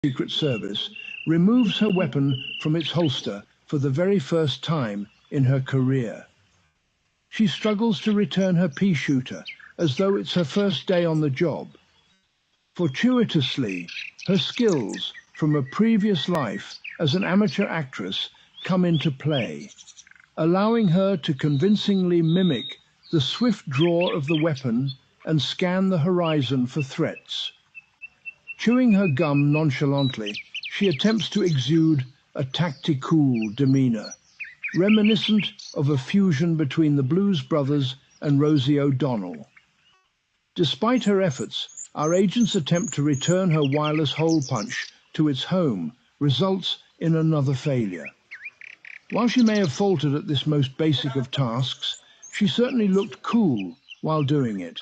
Secret Service removes her weapon from its holster for the very first time in her career. She struggles to return her pea shooter as though it's her first day on the job. Fortuitously, her skills from a previous life as an amateur actress come into play, allowing her to convincingly mimic the swift draw of the weapon and scan the horizon for threats. Chewing her gum nonchalantly, she attempts to exude a tactical demeanor, reminiscent of a fusion between the Blues Brothers and Rosie O'Donnell. Despite her efforts, our agent's attempt to return her wireless hole punch to its home results in another failure. While she may have faltered at this most basic of tasks, she certainly looked cool while doing it.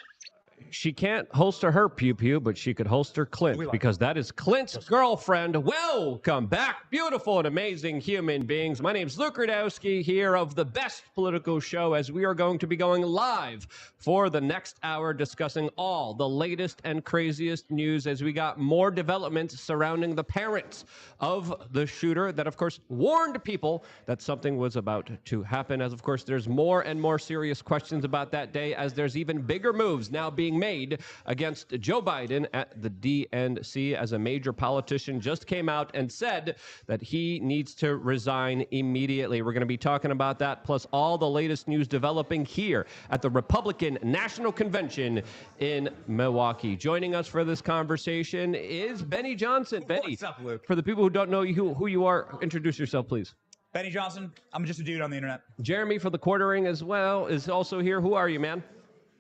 She can't holster her pew-pew, but she could holster Clint, because that is Clint's girlfriend. Welcome back, beautiful and amazing human beings. My name's Luke Rudowski, here of the best political show, as we are going to be going live for the next hour, discussing all the latest and craziest news, as we got more developments surrounding the parents of the shooter that, of course, warned people that something was about to happen. As, of course, there's more and more serious questions about that day, as there's even bigger moves now being made against Joe Biden at the DNC, as a major politician just came out and said that he needs to resign immediately. We're going to be talking about that, plus all the latest news developing here at the Republican National Convention in Milwaukee. Joining us for this conversation is Benny Johnson. Benny, what's up, Luke? For the people who don't know you, who you are, introduce yourself, please. Benny Johnson. I'm just a dude on the internet. Jeremy for the Quartering as well is also here. Who are you, man?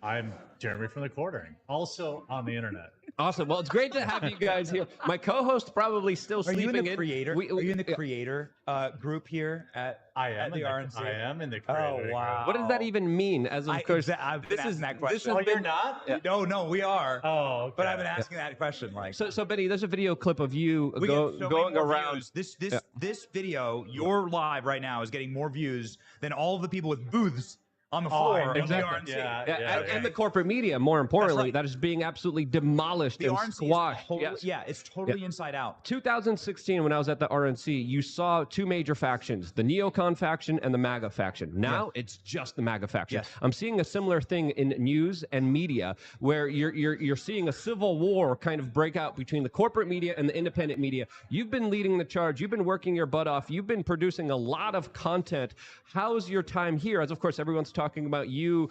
I'm Jeremy from the Quartering, also on the internet. Awesome. Well, it's great to have you guys here. My co-host probably still Are sleeping you in the creator? Are you in the creator group here at the RNC? I am in the creator. Oh wow! What does that even mean? As of course, I've been asking that question. Oh, you're not? Yeah. No, we are. Oh, okay. But I've been asking that question. Like, so Benny, there's a video clip of you we get so many going more around. views. This video, you're live right now, is getting more views than all of the people with booths on the floor of the RNC. Yeah, and the corporate media, more importantly, right. that is being absolutely demolished The and RNC squashed. is totally, yeah, it's totally inside out. 2016, when I was at the RNC, you saw two major factions, the neocon faction and the MAGA faction. Now it's just the MAGA faction. Yes. I'm seeing a similar thing in news and media, where you're seeing a civil war kind of break out between the corporate media and the independent media. You've been leading the charge. You've been working your butt off. You've been producing a lot of content. How's your time here? As, of course, everyone's talking about you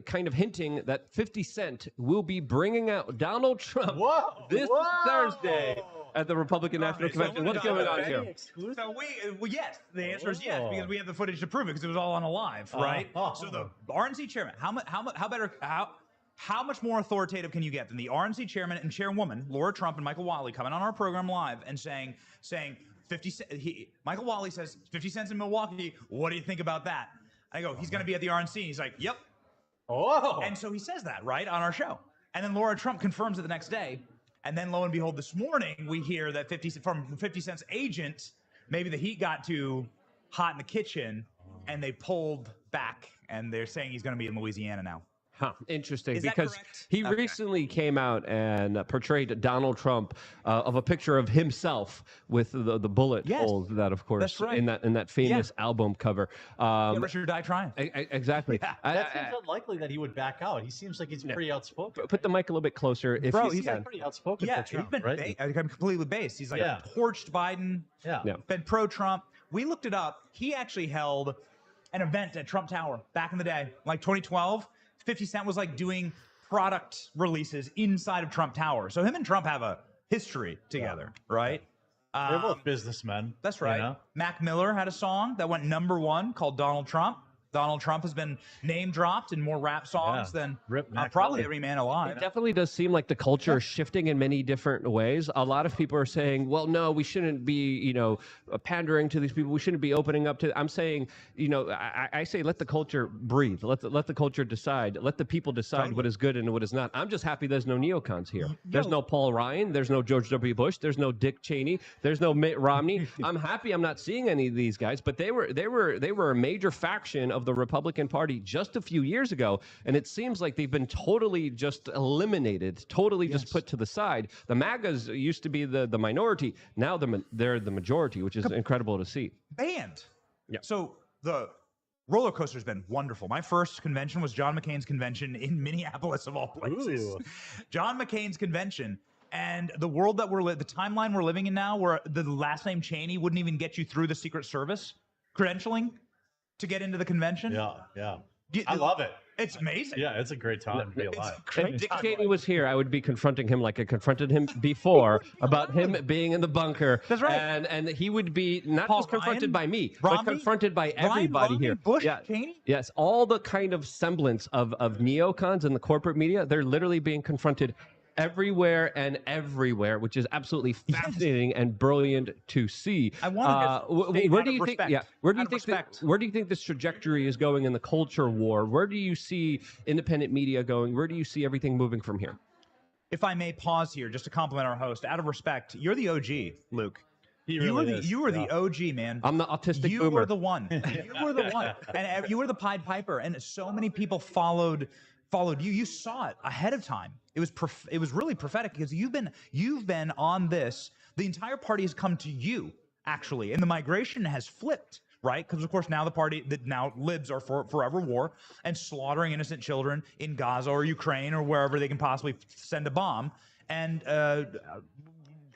kind of hinting that 50 Cent will be bringing out Donald Trump this Thursday at the Republican National Convention. What's going on here? So yes, the answer is yes, because we have the footage to prove it, because it was all on a live, right? So the RNC chairman, how much more authoritative can you get than the RNC chairman and chairwoman, Laura Trump and Michael Wiley, coming on our program live and saying 50 Cent, Michael Wiley says 50 Cent's in Milwaukee. What do you think about that? I go, he's going to be at the RNC. And he's like, yep. Oh. And so he says that, right, on our show. And then Laura Trump confirms it the next day. And then lo and behold, this morning, we hear that from 50 Cent's agent, maybe the heat got too hot in the kitchen, and they pulled back. And they're saying he's going to be in Louisiana now. Huh, interesting, Is that because correct? he recently came out and portrayed Donald Trump of a picture of himself with the bullet holes that, of course, that's right. in that famous album cover. Rich or die trying. Exactly. That seems unlikely that he would back out. He seems like he's pretty outspoken. Put the mic a little bit closer, if Bro, you he's can. pretty outspoken for Trump, he's been right? completely based. He's like torched Biden, been pro-Trump. We looked it up. He actually held an event at Trump Tower back in the day, like 2012. 50 Cent was like doing product releases inside of Trump Tower. So him and Trump have a history together, right? They're both businessmen. That's right. You know? Mac Miller had a song that went #1 called Donald Trump. Donald Trump has been name dropped in more rap songs than probably every man alive. It definitely does seem like the culture is shifting in many different ways. A lot of people are saying, well, no, we shouldn't be, pandering to these people. We shouldn't be opening up to. I'm saying, I say let the culture breathe. Let the culture decide. Let the people decide what is good and what is not. I'm just happy there's no neocons here. There's no Paul Ryan. There's no George W. Bush. There's no Dick Cheney. There's no Mitt Romney. I'm happy I'm not seeing any of these guys, but they were a major faction of the Republican Party just a few years ago, and it seems like they've been totally just eliminated, totally just put to the side. The MAGAs used to be the minority. Now they're the majority, which is incredible to see. Banned. Yeah. So the roller coaster's been wonderful. My first convention was John McCain's convention in Minneapolis, of all places. Ooh. John McCain's convention. And the world that the timeline we're living in now, where the last name Cheney wouldn't even get you through the Secret Service credentialing to get into the convention. Yeah. I love it. It's amazing. Yeah, it's a great time to be alive. If Dick Cheney was here, I would be confronting him like I confronted him before about him being in the bunker. That's right. And he would be not just confronted by me, Romney, but confronted by everybody Romney, here. Bush, Cheney? Yes, all the kind of semblance of neocons in the corporate media, they're literally being confronted everywhere and everywhere, which is absolutely fascinating and brilliant to see. I want to where do you think? Yeah, where do you think this trajectory is going in the culture war? Where do you see independent media going? Where do you see everything moving from here? If I may pause here, just to compliment our host, out of respect, you're the OG, Luke. You were the OG, man. I'm the autistic boomer. You were the one. You were the one, and you were the Pied Piper, and so many people followed you. You saw it ahead of time. It was really prophetic because you've been on this. The entire party has come to you, actually, and the migration has flipped, right? Because of course now now libs are for forever war and slaughtering innocent children in Gaza or Ukraine or wherever they can possibly send a bomb, and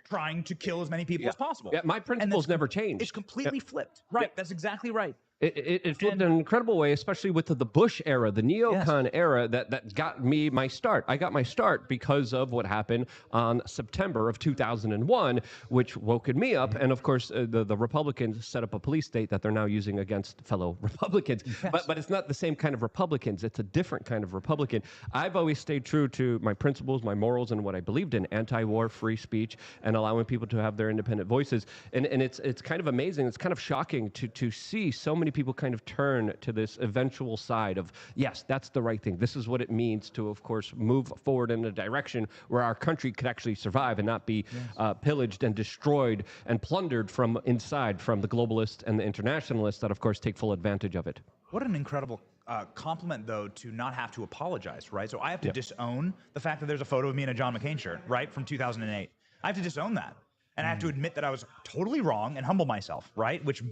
trying to kill as many people as possible. Yeah, my principles never changed. It's completely flipped. Right. Yeah. That's exactly right. It flipped in an incredible way, especially with the Bush era, the neocon era that got me my start. I got my start because of what happened on September of 2001, which woke me up. And of course, the Republicans set up a police state that they're now using against fellow Republicans. Yes. But it's not the same kind of Republicans. It's a different kind of Republican. I've always stayed true to my principles, my morals, and what I believed in: anti-war, free speech, and allowing people to have their independent voices. And it's kind of amazing. It's kind of shocking to see so many people kind of turn to this eventual side of, yes, that's the right thing. This is what it means to, of course, move forward in a direction where our country could actually survive and not be pillaged and destroyed and plundered from inside, from the globalists and the internationalists that, of course, take full advantage of it. What an incredible compliment, though, to not have to apologize, right? So I have to disown the fact that there's a photo of me in a John McCain shirt, right, from 2008. I have to disown that. And I have to admit that I was totally wrong and humble myself, right? Which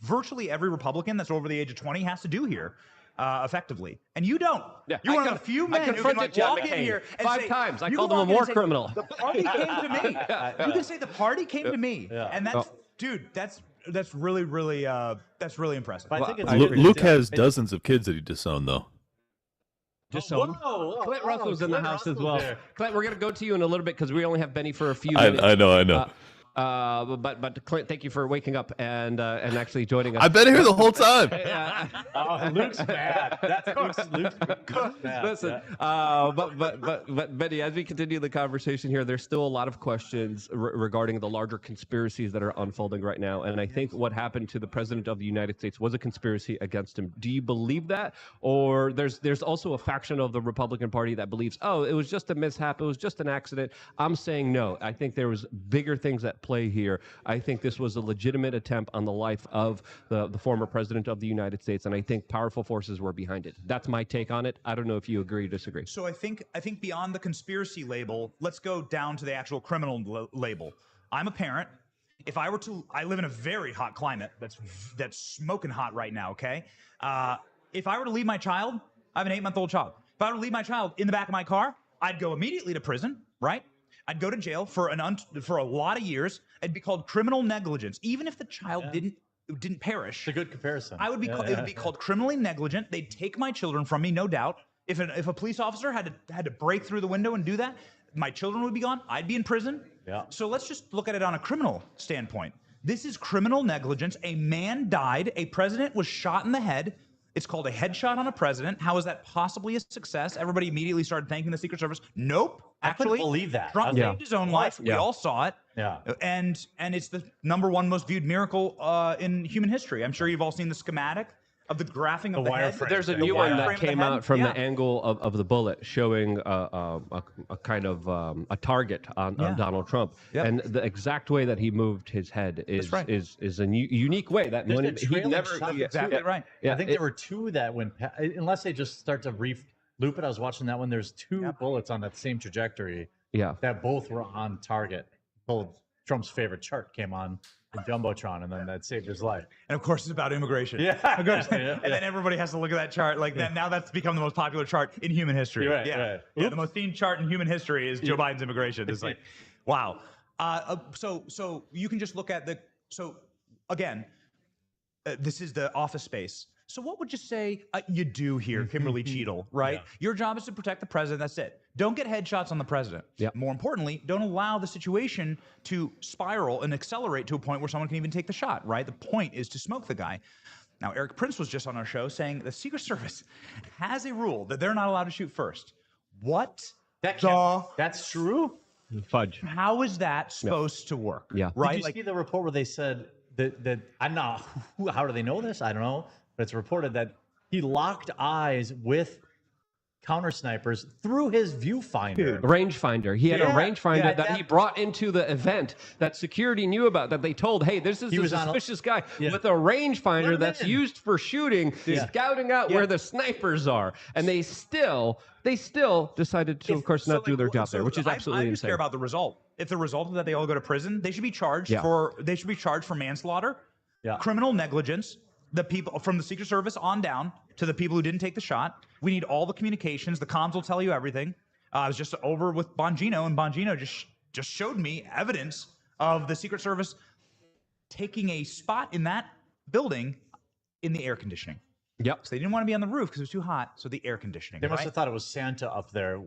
virtually every Republican that's over the age of 20 has to do here, effectively. And you don't. Yeah, You're one of the few men who can walk in here and five say, times. I called him a war criminal. The party came to me. You can say the party came to me, and that's, dude, that's really, really, that's really impressive. I think Luke has dozens of kids that he disowned, though. Clint Russell's in the house as well. Clint, we're going to go to you in a little bit because we only have Benny for a few minutes. I know. But Clint, thank you for waking up and actually joining us. I've been here the whole time. Luke's mad. That's Luke's mad. Listen, but Benny, as we continue the conversation here, there's still a lot of questions regarding the larger conspiracies that are unfolding right now. And I think what happened to the president of the United States was a conspiracy against him. Do you believe that? Or there's also a faction of the Republican Party that believes, oh, it was just a mishap, it was just an accident. I'm saying no. I think there was bigger things at play here. I think this was a legitimate attempt on the life of the former president of the United States, and I think powerful forces were behind it. That's my take on it. I don't know if you agree or disagree. So I think beyond the conspiracy label, let's go down to the actual criminal label. I'm a parent. If I were to, I live in a very hot climate that's smoking hot right now, okay? If I were to leave my child, I have an 8-month-old child. If I were to leave my child in the back of my car, I'd go immediately to prison, right? I'd go to jail for a lot of years. It'd be called criminal negligence, even if the child didn't perish. It's a good comparison. I would be it would be called criminally negligent. They'd take my children from me, no doubt. If a police officer had to break through the window and do that, my children would be gone. I'd be in prison. Yeah. So let's just look at it on a criminal standpoint. This is criminal negligence. A man died. A president was shot in the head. It's called a headshot on a president. How is that possibly a success? Everybody immediately started thanking the Secret Service. Nope. Actually, I couldn't believe that. Trump saved his own life. We all saw it. Yeah. And it's the #1 most viewed miracle in human history. I'm sure you've all seen the schematic of the graphing of The the head. wireframe. There's a The new one wireframe that of the came head? out from Yeah. the angle of the bullet, showing a kind of a target on Donald Trump, Yep. and the exact way that he moved his head is right. is a unique way that There's when a he trailing never shot. That's exactly right. Yeah, I think there were two that went, unless they just start to loop it. I was watching that one. There's two bullets on that same trajectory yeah. that both were on target. Both Trump's favorite chart came on the Jumbotron, and then that saved his life. And of course, it's about immigration. Yeah. Of course. Yeah. And then everybody has to look at that chart. Like that. Now that's become the most popular chart in human history. You're right, Yeah. right. Yeah. Oops. The most seen chart in human history is Joe Biden's immigration. It's like, wow. So you can just look at so again, this is the office space. So what would you say you do here, Kimberly Cheadle, right? Yeah. Your job is to protect the president. That's it. Don't get headshots on the president. Yep. More importantly, don't allow the situation to spiral and accelerate to a point where someone can even take the shot, right? The point is to smoke the guy. Now, Eric Prince was just on our show saying the Secret Service has a rule that they're not allowed to shoot first. What? That's true? Fudge. How is that supposed to work? Yeah. Right? Did you see the report where they said that I'm not, how do they know this? I don't know. But it's reported that he locked eyes with counter snipers through his viewfinder. Rangefinder. He had a Yeah, rangefinder yeah, that he brought into the event that security knew about, that they told, hey, this is a suspicious guy with a rangefinder that's used for shooting, scouting out where the snipers are. And they still decided to, of course, not do their job there, which is absolutely I just insane. care about the result. If the result is that they all go to prison, they should be charged for manslaughter, criminal negligence. The people from the Secret Service on down to the people who didn't take the shot. We need all the communications. The comms will tell you everything. I was just over with Bongino, and Bongino just showed me evidence of the Secret Service taking a spot in that building in the air conditioning. Yep. So they didn't want to be on the roof because it was too hot. So the air conditioning. They must have thought it was Santa up there.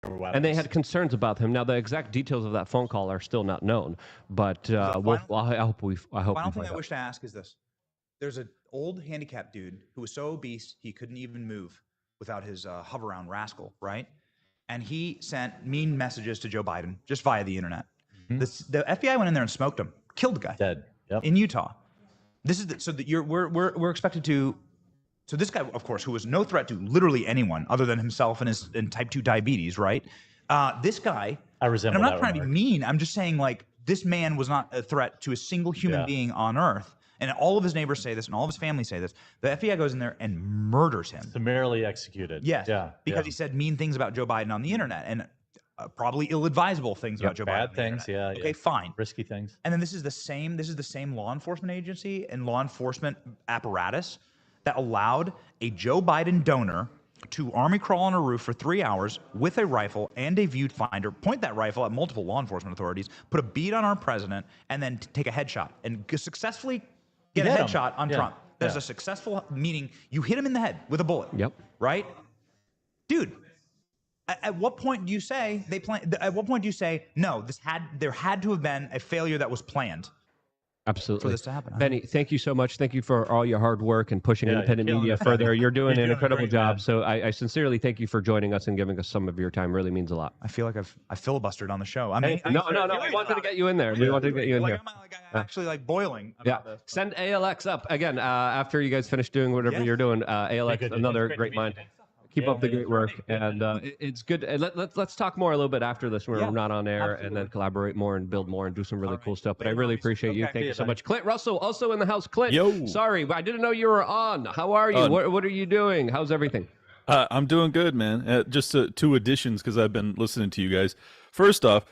weapons. And they had concerns about him. Now, the exact details of that phone call are still not known, but I hope we. Final thing I wish to ask is this: there's an old handicapped dude who was so obese he couldn't even move without his hover-round rascal, right? And he sent mean messages to Joe Biden just via the internet. The FBI went in there and smoked him, killed the guy, dead in Utah. This is we're expected to. So this guy, of course, who was no threat to literally anyone other than himself and type 2 diabetes, right? This guy, I resemble. And I'm not trying to be mean. I'm just saying, like, this man was not a threat to a single human being on Earth. And all of his neighbors say this, and all of his family say this. The FBI goes in there and murders him. Summarily executed. Yes. Yeah. Because he said mean things about Joe Biden on the internet, and probably ill-advisable things about Joe Biden. Bad things. Yeah. Okay, fine. Risky things. And then this is the same law enforcement agency and law enforcement apparatus that allowed a Joe Biden donor to army crawl on a roof for 3 hours with a rifle and a viewfinder, point that rifle at multiple law enforcement authorities, put a bead on our president, and then take a headshot and successfully get a headshot on Trump. There's a successful, meaning you hit him in the head with a bullet. Yep. Right? Dude, at what point do you say at what point do you say, no, there had to have been a failure that was planned? Absolutely. For this to happen. Benny, thank you so much. Thank you for all your hard work and pushing independent media further. You're doing an incredible job. So I sincerely thank you for joining us and giving us some of your time. Really means a lot. I feel like I filibustered on the show. I mean, no. We wanted to get you in there. We wanted to get you in here. I'm actually boiling about this. Send ALX up again after you guys finish doing whatever you're doing. ALX, another great mind. Keep up the great work, and it's good. Let's talk more a little bit after this when we're not on air, and then collaborate more and build more and do some really cool stuff. But I really appreciate you. Thank you so much. Clint Russell, also in the house. Clint, yo, sorry, I didn't know you were on. How are you? What are you doing? How's everything? I'm doing good, man. Just 2 additions because I've been listening to you guys. First off,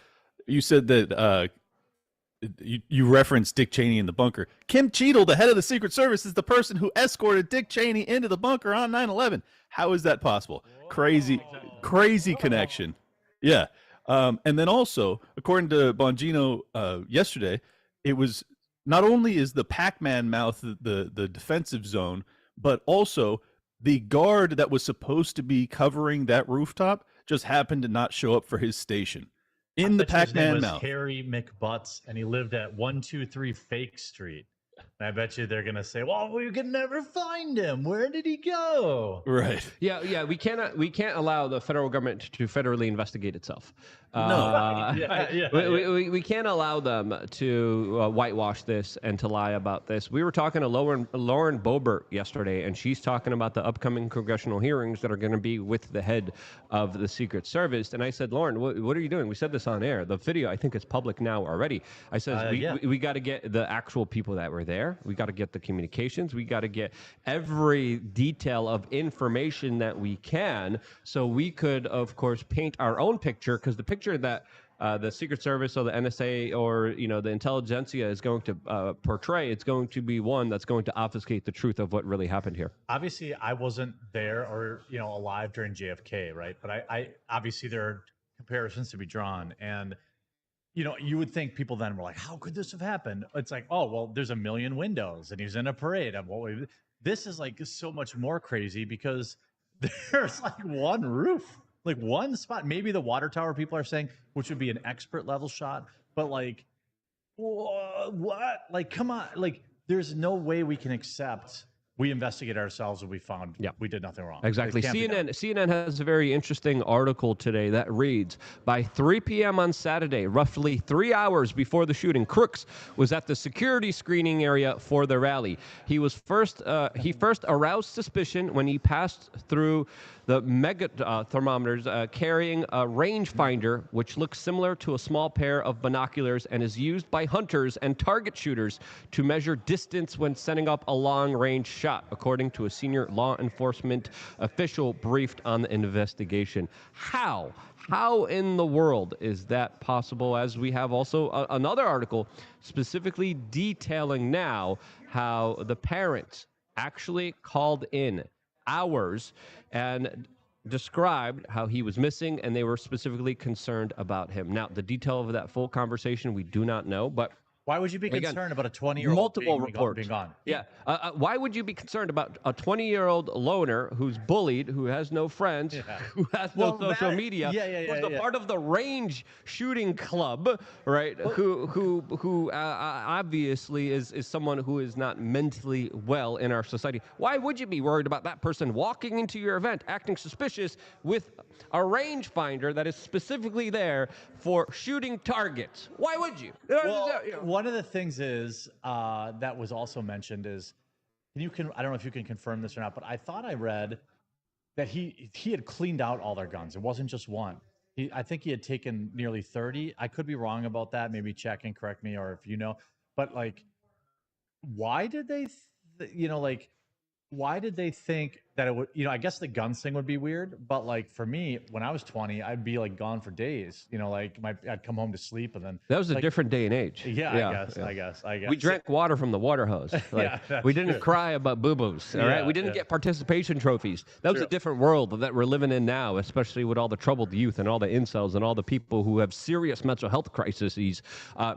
you said that you referenced Dick Cheney in the bunker. Kim Cheadle, the head of the Secret Service, is the person who escorted Dick Cheney into the bunker on 9/11. How is that possible? Crazy connection. Yeah. And then also, according to Bongino yesterday, it was not only is the Pac-Man mouth the defensive zone, but also the guard that was supposed to be covering that rooftop just happened to not show up for his station. In the Pac-Man mouth. Harry McButts, and he lived at 123 Fake Street. And I bet you they're gonna say, "Well, we can never find him. Where did he go?" Right. Yeah. We can't allow the federal government to federally investigate itself. No. We can't allow them to whitewash this and to lie about this. We were talking to Lauren Boebert yesterday, and she's talking about the upcoming congressional hearings that are going to be with the head of the Secret Service. And I said, Lauren, what are you doing? We said this on air. The video, I think, is public now already. I said, we got to get the actual people that were there. We got to get the communications. We got to get every detail of information that we can, so we could, of course, paint our own picture, because the picture that the Secret Service or the NSA or the intelligentsia is going to portray, it's going to be one that's going to obfuscate the truth of what really happened here. Obviously, I wasn't there or alive during JFK, right? But I obviously there are comparisons to be drawn, and you would think people then were like, how could this have happened? It's like, oh well, there's a million windows and he's in a parade. This is like so much more crazy because there's like one roof. Like one spot, maybe the water tower people are saying, which would be an expert level shot, but like, what? Like, come on. Like, there's no way we can accept we investigate ourselves and we found we did nothing wrong. Exactly. CNN has a very interesting article today that reads, by 3 p.m. on Saturday, roughly 3 hours before the shooting, Crooks was at the security screening area for the rally. He first aroused suspicion when he passed through the mega thermometers carrying a rangefinder, which looks similar to a small pair of binoculars and is used by hunters and target shooters to measure distance when setting up a long-range shot, according to a senior law enforcement official briefed on the investigation. How in the world is that possible? As we have also another article specifically detailing now how the parents actually called in hours and described how he was missing, and they were specifically concerned about him. Now, the detail of that full conversation we do not know, but Why would you be Again, concerned about a 20-year-old multiple being reports. gone? Yeah. Why would you be concerned about a 20-year-old loner who's bullied, who has no friends, who has no social media, who's a part of the range shooting club, right? Who obviously is someone who is not mentally well in our society. Why would you be worried about that person walking into your event, acting suspicious with a rangefinder that is specifically there for shooting targets? Why would you? Well, one of the things is that was also mentioned is, I don't know if you can confirm this or not, but I thought I read that he had cleaned out all their guns. It wasn't just one. I think he had taken nearly 30. I could be wrong about that. Maybe check and correct me, or if you know. But like, why did they, why did they think that it would, I guess the guns thing would be weird, but like for me, when I was 20, I'd be like gone for days, I'd come home to sleep and then. That was a different day and age. Yeah, I guess. We drank water from the water hose. We didn't cry about boo-boos, all right? We didn't get participation trophies. That was a different world that we're living in now, especially with all the troubled youth and all the incels and all the people who have serious mental health crises,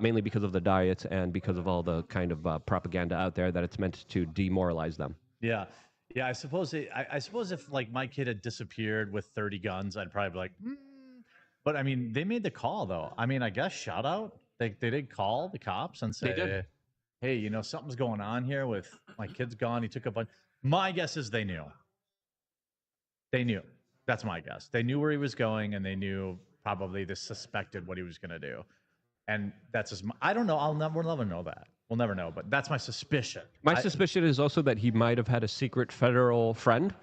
mainly because of the diets and because of all the kind of propaganda out there that it's meant to demoralize them. Yeah. I suppose if like my kid had disappeared with 30 guns, I'd probably be like, But I mean, they made the call though. I mean, I guess shout out. They did call the cops and say, hey, something's going on here with my kid's gone. He took a bunch. My guess is they knew. That's my guess. They knew where he was going, and they knew probably they suspected what he was going to do. And that's just, I don't know. We'll never know that. We'll never know, but that's my suspicion. My suspicion is also that he might have had a secret federal friend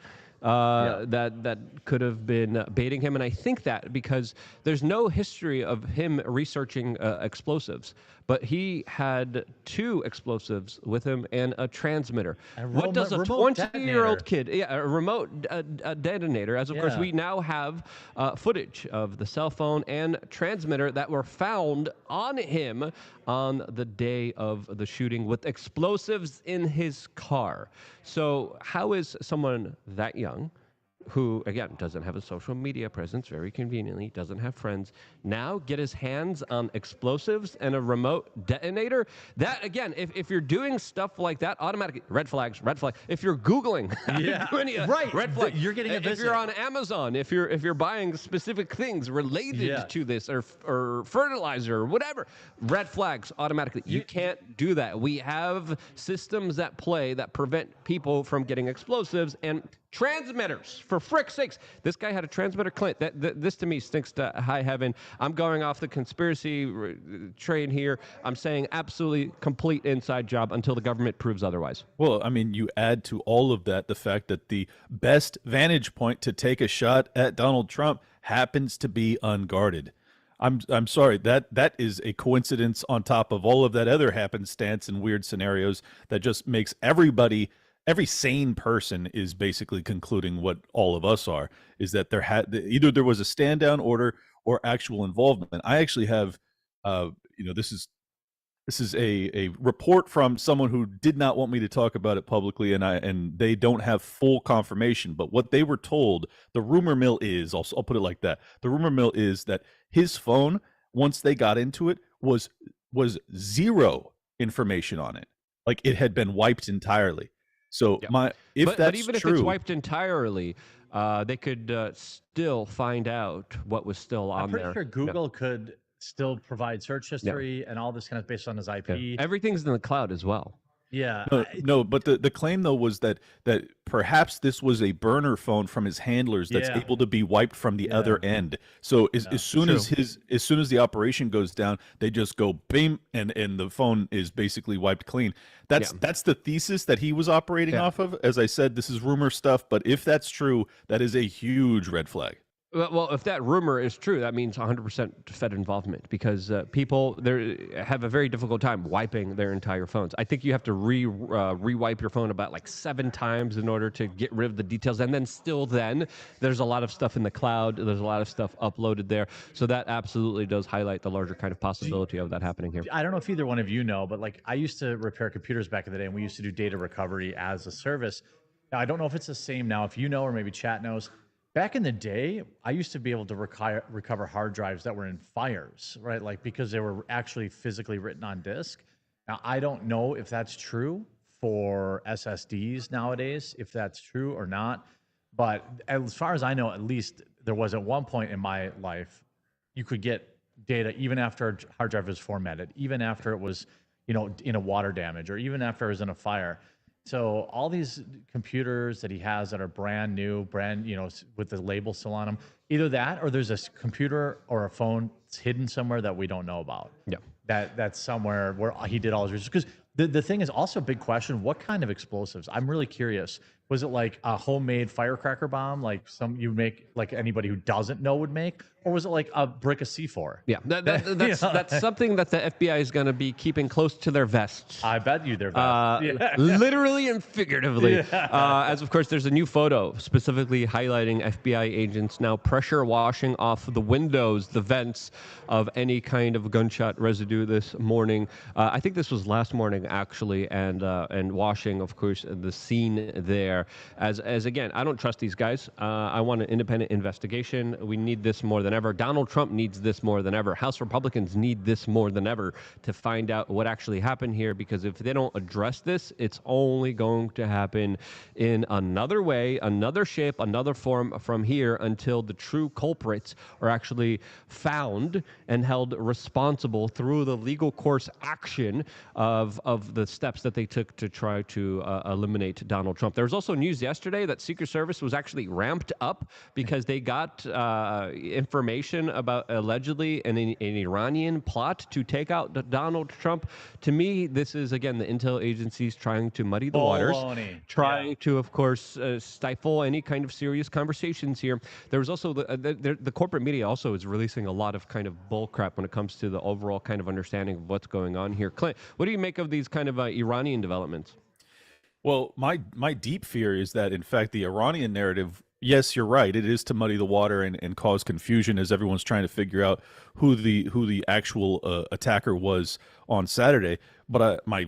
that could have been baiting him. And I think that because there's no history of him researching explosives, but he had 2 explosives with him and a transmitter. What does a 20-year-old kid, a remote detonator, as of course we now have footage of the cell phone and transmitter that were found on him on the day of the shooting with explosives in his car. So how is someone that young, who, again, doesn't have a social media presence, very conveniently, doesn't have friends, now get his hands on explosives and a remote detonator? That, again, if you're doing stuff like that, automatically, red flags. If you're Googling, red flag. You're getting a visit. If you're on Amazon, if you're buying specific things related to this or fertilizer or whatever, red flags automatically. You can't do that. We have systems at play that prevent people from getting explosives and transmitters, for frick's sakes. This guy had a transmitter, Clint. This to me stinks to high heaven. I'm going off the conspiracy train here. I'm saying absolutely complete inside job until the government proves otherwise. Well, I mean, you add to all of that the fact that the best vantage point to take a shot at Donald Trump happens to be unguarded. I'm sorry, that is a coincidence on top of all of that other happenstance and weird scenarios that just makes every sane person is basically concluding what all of us are, is that either there was a stand down order or actual involvement. I actually have, this is a report from someone who did not want me to talk about it publicly, and they don't have full confirmation. But what they were told, the rumor mill is, I'll put it like that. The rumor mill is that his phone, once they got into it, was zero information on it. Like it had been wiped entirely. So but even if it's wiped entirely, they could still find out what was still on there. I'm pretty sure Google could still provide search history and all this kind of based on his IP. Yeah. Everything's in the cloud as well. Yeah. No, but the claim though was that perhaps this was a burner phone from his handlers that's able to be wiped from the other end. So as soon as the operation goes down, they just go bam, and the phone is basically wiped clean. That's the thesis that he was operating off of. As I said, this is rumor stuff, but if that's true, that is a huge red flag. Well, if that rumor is true, that means 100% Fed involvement, because people have a very difficult time wiping their entire phones. I think you have to re-wipe your phone about like 7 times in order to get rid of the details. And then there's a lot of stuff in the cloud. There's a lot of stuff uploaded there. So that absolutely does highlight the larger kind of possibility of that happening here. I don't know if either one of you know, but like I used to repair computers back in the day, and we used to do data recovery as a service. Now, I don't know if it's the same now, if you know, or maybe chat knows. Back in the day, I used to be able to recover hard drives that were in fires, right? Like because they were actually physically written on disk. Now, I don't know if that's true for SSDs nowadays, if that's true or not. But as far as I know, at least there was at one point in my life, you could get data even after a hard drive was formatted, even after it was, in a water damage, or even after it was in a fire. So all these computers that he has that are brand new, with the label still on them, either that or there's a computer or a phone that's hidden somewhere that we don't know about. Yeah. That's somewhere where he did all his research. Because the thing is also a big question: what kind of explosives? I'm really curious. Was it like a homemade firecracker bomb, like some you make, like anybody who doesn't know would make, or was it like a brick of C4? Yeah, that's something that the FBI is going to be keeping close to their vests. I bet you their vests. Literally and figuratively. As of course, there's a new photo specifically highlighting FBI agents now pressure washing off the windows, the vents of any kind of gunshot residue this morning. I think this was last morning actually, and washing, of course, the scene there. As again, I don't trust these guys. I want an independent investigation. We need this more than ever. Donald Trump needs this more than ever. House Republicans need this more than ever to find out what actually happened here, because if they don't address this, it's only going to happen in another way, another shape, another form from here until the true culprits are actually found and held responsible through the legal course action of the steps that they took to try to eliminate Donald Trump. There was also news yesterday that Secret Service was actually ramped up because they got information about allegedly an Iranian plot to take out Donald Trump. To me, this is, again, the intel agencies trying to muddy the waters, trying to, of course, stifle any kind of serious conversations here. There was also the corporate media also is releasing a lot of kind of bull crap when it comes to the overall kind of understanding of what's going on here. Clint, what do you make of these kind of Iranian developments? Well, my deep fear is that, in fact, the Iranian narrative, yes, you're right, it is to muddy the water and cause confusion as everyone's trying to figure out who the actual attacker was on Saturday. But my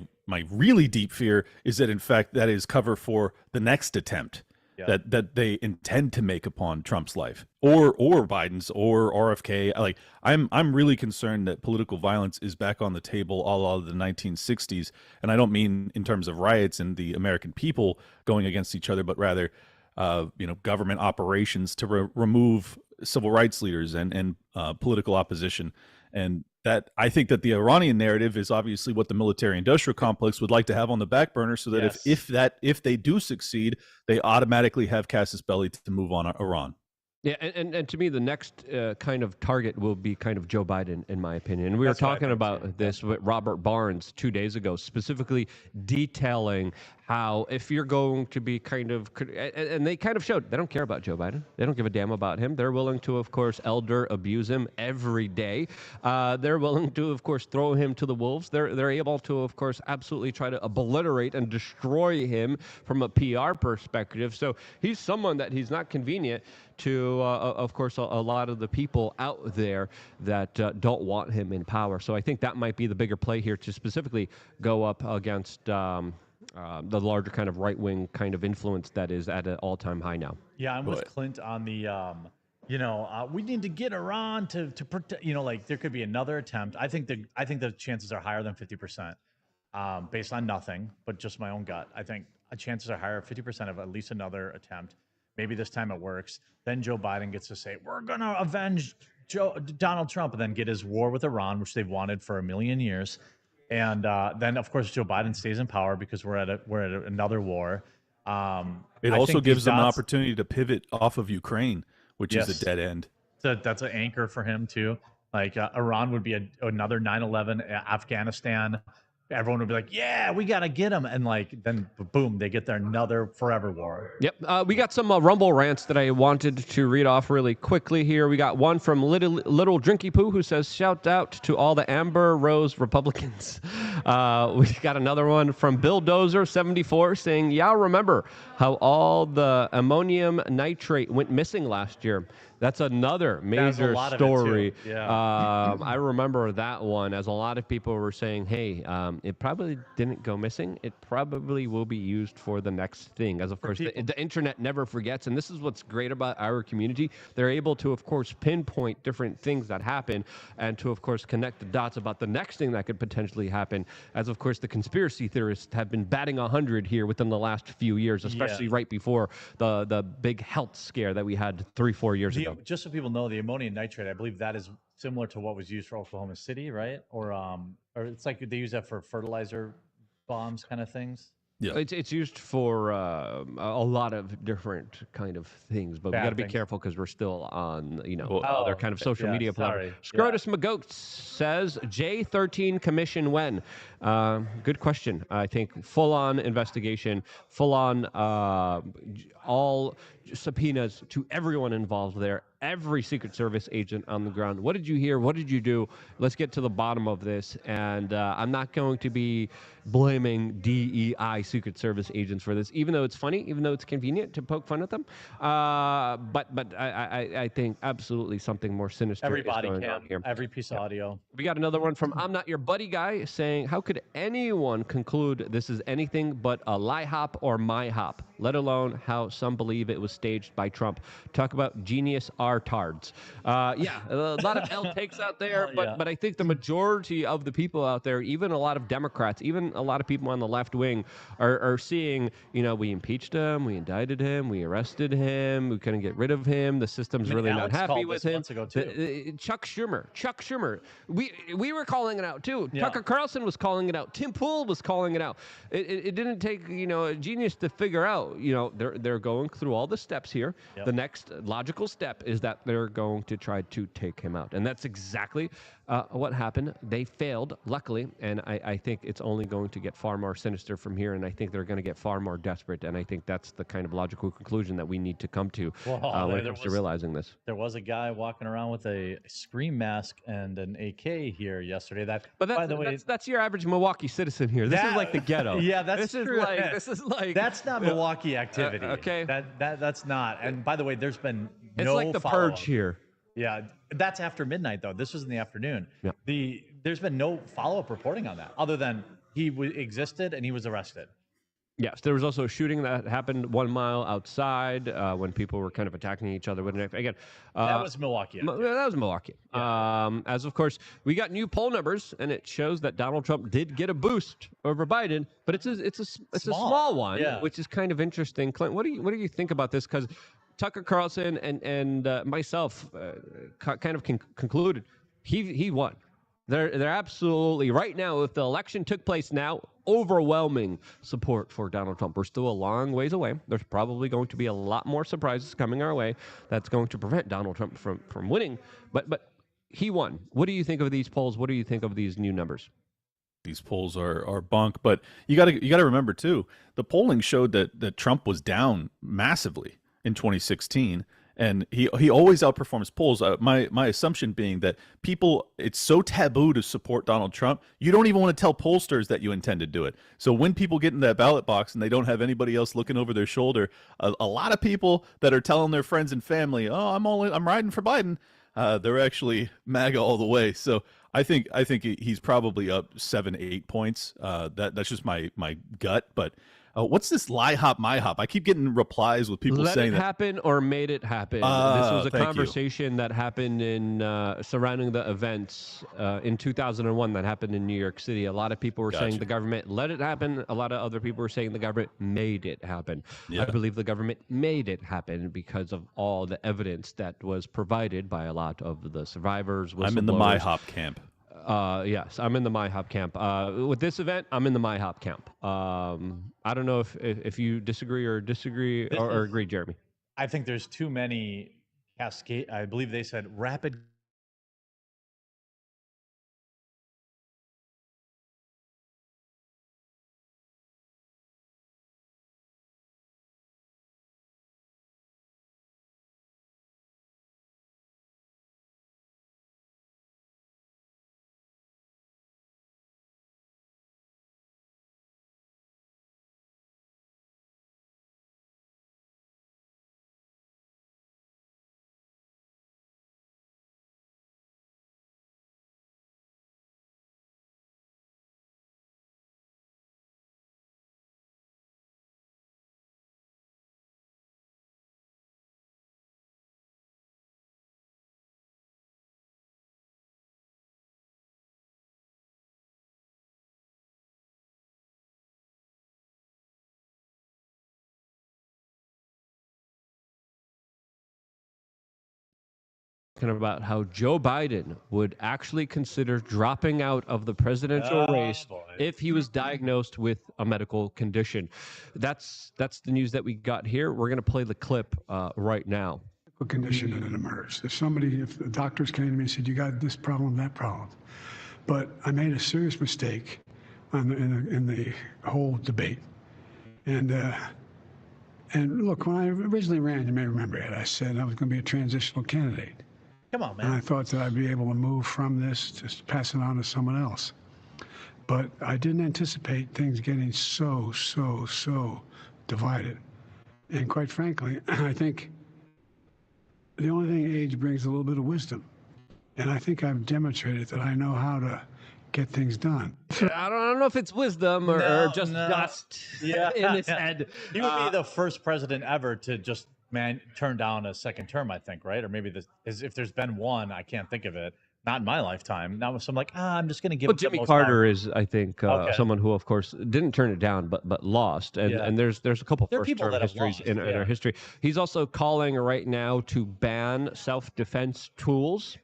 really deep fear is that, in fact, that is cover for the next attempt that they intend to make upon Trump's life, or Biden's, or RFK. Like, I'm really concerned that political violence is back on the table, a la the 1960s, and I don't mean in terms of riots and the American people going against each other, but rather, government operations to remove civil rights leaders and political opposition. And that, I think that the Iranian narrative is obviously what the military-industrial complex would like to have on the back burner, so that if they do succeed, they automatically have casus belli to move on Iran. Yeah, and to me, the next kind of target will be kind of Joe Biden, in my opinion. And we were talking about this with Robert Barnes 2 days ago, specifically detailing how if you're going to be kind of, and they kind of showed, they don't care about Joe Biden. They don't give a damn about him. They're willing to, of course, elder abuse him every day. They're willing to, of course, throw him to the wolves. They're able to, of course, absolutely try to obliterate and destroy him from a PR perspective. So he's someone that he's not convenient to, of course, a lot of the people out there that don't want him in power. So I think that might be the bigger play here, to specifically go up against the larger kind of right-wing kind of influence that is at an all-time high now. Yeah, I'm with Clint on the, we need to get Iran to protect, like there could be another attempt. I think the chances are higher than 50%, based on nothing, but just my own gut. I think chances are higher, 50% of at least another attempt. Maybe this time it works. Then Joe Biden gets to say, we're going to avenge Donald Trump, and then get his war with Iran, which they've wanted for a million years. And then, of course, Joe Biden stays in power because we're at another war. It also gives them an opportunity to pivot off of Ukraine, which is a dead end. So that's an anchor for him, too. Like, Iran would be another 9/11, Afghanistan. Everyone would be like, yeah, we got to get them. And then boom, they get their another forever war. Yep. We got some Rumble rants that I wanted to read off really quickly here. We got one from Little Drinky Poo, who says, shout out to all the Amber Rose Republicans. We got another one from Bill Dozer 74 saying, y'all remember how all the ammonium nitrate went missing last year. That's another major story. Yeah. I remember that one, as a lot of people were saying, hey, it probably didn't go missing. It probably will be used for the next thing. As of course, the internet never forgets. And this is what's great about our community. They're able to, of course, pinpoint different things that happen and to, of course, connect the dots about the next thing that could potentially happen. As, of course, the conspiracy theorists have been batting 100 here within the last few years, especially right before the big health scare that we had 3-4 years ago. Just so people know, the ammonium nitrate, I believe that is similar to what was used for Oklahoma City, right? Or it's like they use that for fertilizer bombs kind of things. Yeah, it's used for a lot of different kind of things, but we got to be careful because we're still on, other kind of social media platforms. Scrotus McGoat says J13 commission when? Good question. I think full-on investigation, full-on all subpoenas to everyone involved there, every Secret Service agent on the ground. What did you hear? What did you do? Let's get to the bottom of this. And I'm not going to be blaming DEI Secret Service agents for this, even though it's funny, even though it's convenient to poke fun at them. But I think absolutely something more sinister is going on here. Every piece of audio. We got another one from I'm Not Your Buddy Guy saying, how could anyone conclude this is anything but a lie hop or my hop, let alone how some believe it was staged by Trump? Talk about genius artards. A lot of L takes out there, but I think the majority of the people out there, even a lot of Democrats, even a lot of people on the left wing are seeing, we impeached him, we indicted him, we arrested him, we couldn't get rid of him, the system's really not happy with him. Chuck Schumer. We were calling it out too. Tucker Carlson was calling it out. Tim Pool was calling it out. It didn't take, a genius to figure out, they're going through all the steps here. The next logical step is that they're going to try to take him out. And that's exactly what happened. They failed, luckily, and I think it's only going to get far more sinister from here, and I think they're going to get far more desperate, and I think that's the kind of logical conclusion that we need to come to when it comes to realizing this. There was a guy walking around with a scream mask and an AK here yesterday. But by the way, that's your average Milwaukee citizen here. This is like the ghetto. Yeah, that's true. This is like that's not Milwaukee activity. Okay, that's not. And by the way, there's been it's like the purge here. Yeah, that's after midnight though. This was in the afternoon. Yeah. There's been no follow-up reporting on that, other than he existed and he was arrested. Yes, there was also a shooting that happened 1 mile outside when people were kind of attacking each other. Again, that was Milwaukee. That was Milwaukee. Yeah. As of course, we got new poll numbers, and it shows that Donald Trump did get a boost over Biden, but it's a small one, which is kind of interesting. Clint, what do you think about this? Because Tucker Carlson and myself kind of concluded he won. They're absolutely right now. If the election took place now, overwhelming support for Donald Trump. We're still a long ways away. There's probably going to be a lot more surprises coming our way that's going to prevent Donald Trump from winning. But he won. What do you think of these polls? What do you think of these new numbers? These polls are bunk, but you got to remember too. The polling showed that Trump was down massively in 2016. And he always outperforms polls. My assumption being that people, it's so taboo to support Donald Trump, you don't even want to tell pollsters that you intend to do it. So when people get in that ballot box and they don't have anybody else looking over their shoulder, a lot of people that are telling their friends and family, "Oh, I'm riding for Biden," they're actually MAGA all the way. So I think he's probably up 7-8 points. That's just my gut, but. What's this lie hop, my hop? I keep getting replies with people saying that. Let it happen or made it happen. This was a conversation that happened in surrounding the events in 2001 that happened in New York City. A lot of people were saying the government let it happen. A lot of other people were saying the government made it happen. Yeah. I believe the government made it happen because of all the evidence that was provided by a lot of the survivors. I'm in the my hop camp. Yes, I'm in the MyHop camp. With this event, I'm in the MyHop camp. I don't know if you disagree or agree, Jeremy. I think there's too many cascade. I believe they said rapid about how Joe Biden would actually consider dropping out of the presidential race if he was diagnosed with a medical condition. That's the news that we got here. We're going to play the clip right now. A condition that it emerged. If the doctors came to me and said, you got this problem, that problem. But I made a serious mistake in the whole debate. And look, when I originally ran, you may remember it, I said I was going to be a transitional candidate. Come on, man. And I thought that I'd be able to move from this, just pass it on to someone else. But I didn't anticipate things getting so divided. And quite frankly, I think the only thing age brings is a little bit of wisdom. And I think I've demonstrated that I know how to get things done. I don't know if it's wisdom or just dust in his head. He would be the first president ever to just turn down a second term, I think, right? Or maybe if there's been one, I can't think of it. Not in my lifetime. Now, so I'm like, I'm just going to give. Well, Jimmy Carter is, I think, someone who, of course, didn't turn it down, but lost. And there's a couple first-term histories in our history. He's also calling right now to ban self-defense tools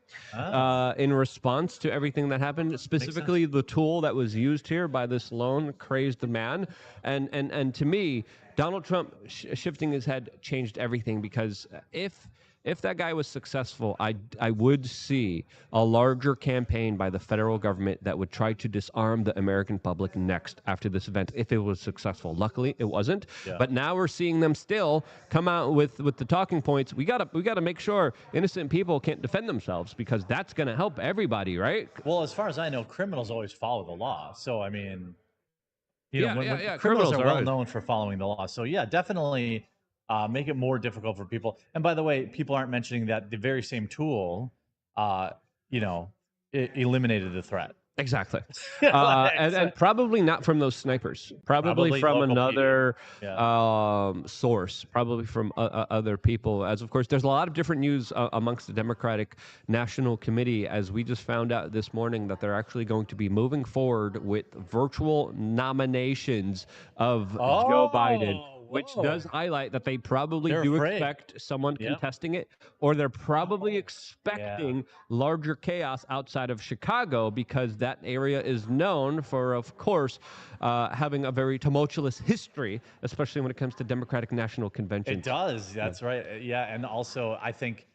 in response to everything that happened. Specifically, the tool that was used here by this lone crazed man. And to me, Donald Trump shifting his head changed everything, because if that guy was successful, I would see a larger campaign by the federal government that would try to disarm the American public next after this event, if it was successful. Luckily, it wasn't. Yeah. But now we're seeing them still come out with the talking points. We gotta make sure innocent people can't defend themselves, because that's going to help everybody, right? Well, as far as I know, criminals always follow the law. So, I mean, criminals are well known for following the law. So, yeah, definitely. Make it more difficult for people. And by the way, people aren't mentioning that the very same tool, eliminated the threat. Exactly. And probably not from those snipers. Probably from another source. Probably from other people. As, of course, there's a lot of different news amongst the Democratic National Committee, as we just found out this morning that they're actually going to be moving forward with virtual nominations of Joe Biden. Which does highlight that they probably expect someone contesting it, or they're probably expecting larger chaos outside of Chicago, because that area is known for, of course, having a very tumultuous history, especially when it comes to Democratic National Conventions. It does. That's right. Yeah. And also, I think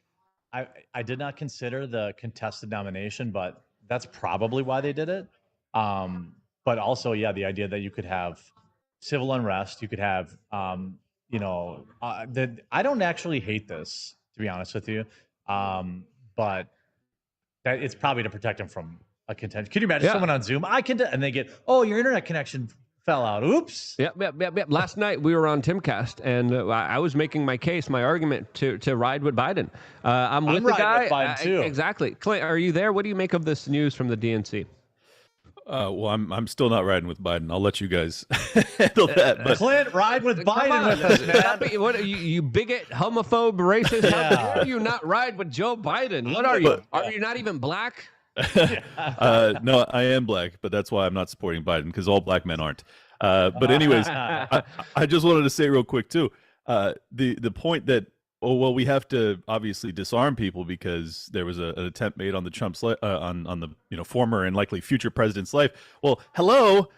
I did not consider the contested nomination, but that's probably why they did it. But also, the idea that you could have civil unrest, you could have, I don't actually hate this, to be honest with you, but that it's probably to protect them from a contention. Could you imagine someone on Zoom? And they get, your internet connection fell out. Oops. Yep. Last night we were on Timcast, and I was making my case, my argument to ride with Biden. I'm with the guy. With Biden too. Exactly. Clint, are you there? What do you make of this news from the DNC? Well, I'm still not riding with Biden. I'll let you guys handle that. But Clint, ride with Biden with us, man. What are you bigot, homophobe, racist? How dare you not ride with Joe Biden? What are you? Are you not even black? No, I am black, but that's why I'm not supporting Biden, because all black men aren't. But anyways, I just wanted to say real quick too, the point that we have to obviously disarm people because there was an attempt made on the Trump's on the former and likely future president's life. Well, hello,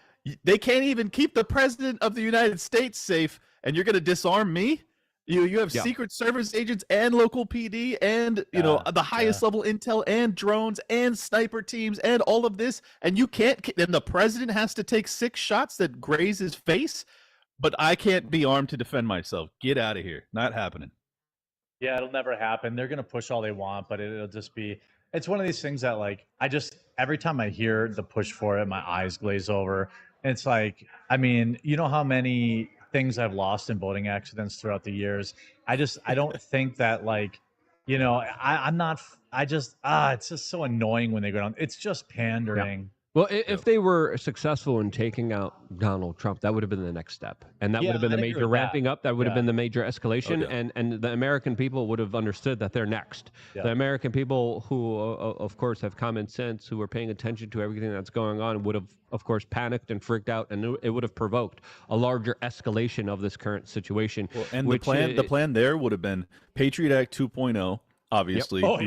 they can't even keep the president of the United States safe, and you're going to disarm me? You have Secret Service agents and local PD and the highest level intel and drones and sniper teams and all of this, and you can't. And the president has to take 6 shots that graze his face, but I can't be armed to defend myself. Get out of here! Not happening. Yeah, it'll never happen. They're going to push all they want, but it'll just be, it's one of these things that every time I hear the push for it, my eyes glaze over. And it's like, I mean, you know how many things I've lost in boating accidents throughout the years? I don't think that it's just so annoying when they go down. It's just pandering. Yeah. Well, if they were successful in taking out Donald Trump, that would have been the next step. And that would have been the major ramping up. That would have been the major escalation. And the American people would have understood that they're next. Yeah. The American people who, of course, have common sense, who are paying attention to everything that's going on, would have, of course, panicked and freaked out. And it would have provoked a larger escalation of this current situation. Well, and the plan there would have been Patriot Act 2.0. Obviously, Yep.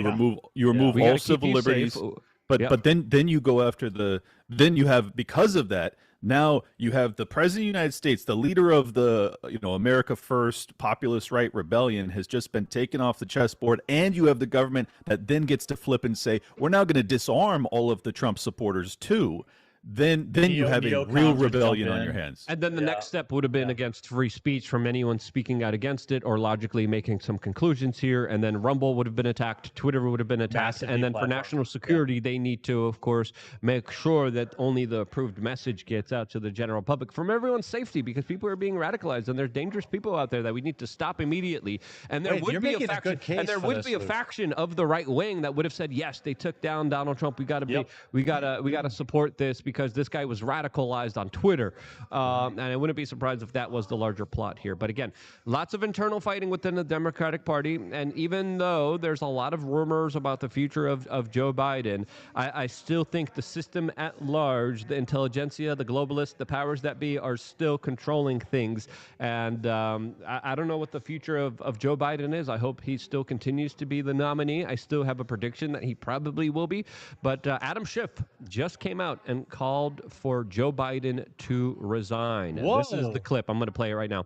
you remove We all gotta keep civil you liberties. safe. But then you go after then you have, because of that, now you have the president of the United States, the leader of the America First populist right rebellion, has just been taken off the chessboard, and you have the government that then gets to flip and say, we're now going to disarm all of the Trump supporters too. Then you have a real rebellion on your hands. And then the next step would have been against free speech from anyone speaking out against it or logically making some conclusions here. And then Rumble would have been attacked, Twitter would have been attacked. And then for national security, they need to, of course, make sure that only the approved message gets out to the general public from everyone's safety, because people are being radicalized and there's dangerous people out there that we need to stop immediately. And there would be a faction, and there would be a faction of the right wing that would have said, yes, they took down Donald Trump. We got to we got to support this because this guy was radicalized on Twitter. And I wouldn't be surprised if that was the larger plot here. But again, lots of internal fighting within the Democratic Party. And even though there's a lot of rumors about the future of Joe Biden, I still think the system at large, the intelligentsia, the globalists, the powers that be, are still controlling things. And I don't know what the future of Joe Biden is. I hope he still continues to be the nominee. I still have a prediction that he probably will be. But Adam Schiff just came out and called for Joe Biden to resign. This is the clip. I'm going to play it right now.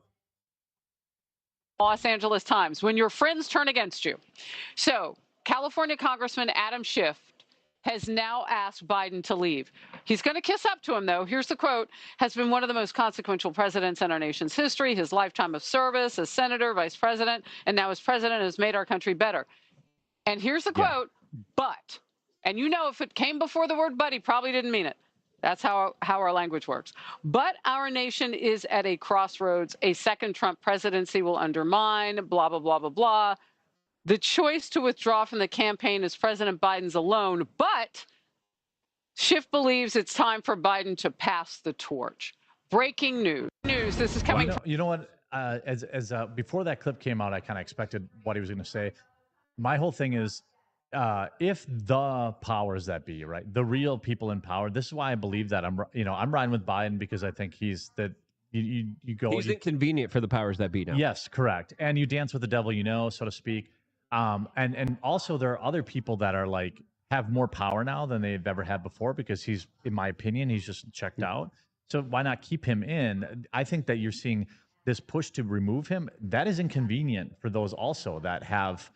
Los Angeles Times, when your friends turn against you. So, California Congressman Adam Schiff has now asked Biden to leave. He's going to kiss up to him, though. Here's the quote: has been one of the most consequential presidents in our nation's history. His lifetime of service as senator, vice president, and now as president has made our country better. And here's the quote, but, and you know if it came before the word but, he probably didn't mean it. That's how our language works. But our nation is at a crossroads. A second Trump presidency will undermine, blah, blah, blah, blah, blah. The choice to withdraw from the campaign is President Biden's alone, but Schiff believes it's time for Biden to pass the torch. Breaking news. This is coming from... You know what? Before that clip came out, I kind of expected what he was going to say. My whole thing is, if the powers that be, right, the real people in power, this is why I believe that I'm riding with Biden, because I think he's that you go. He's inconvenient for the powers that be now. Yes, correct. And you dance with the devil, so to speak. And also there are other people that are like have more power now than they've ever had before, because he's, in my opinion, he's just checked out. So why not keep him in? I think that you're seeing this push to remove him. That is inconvenient for those also that have,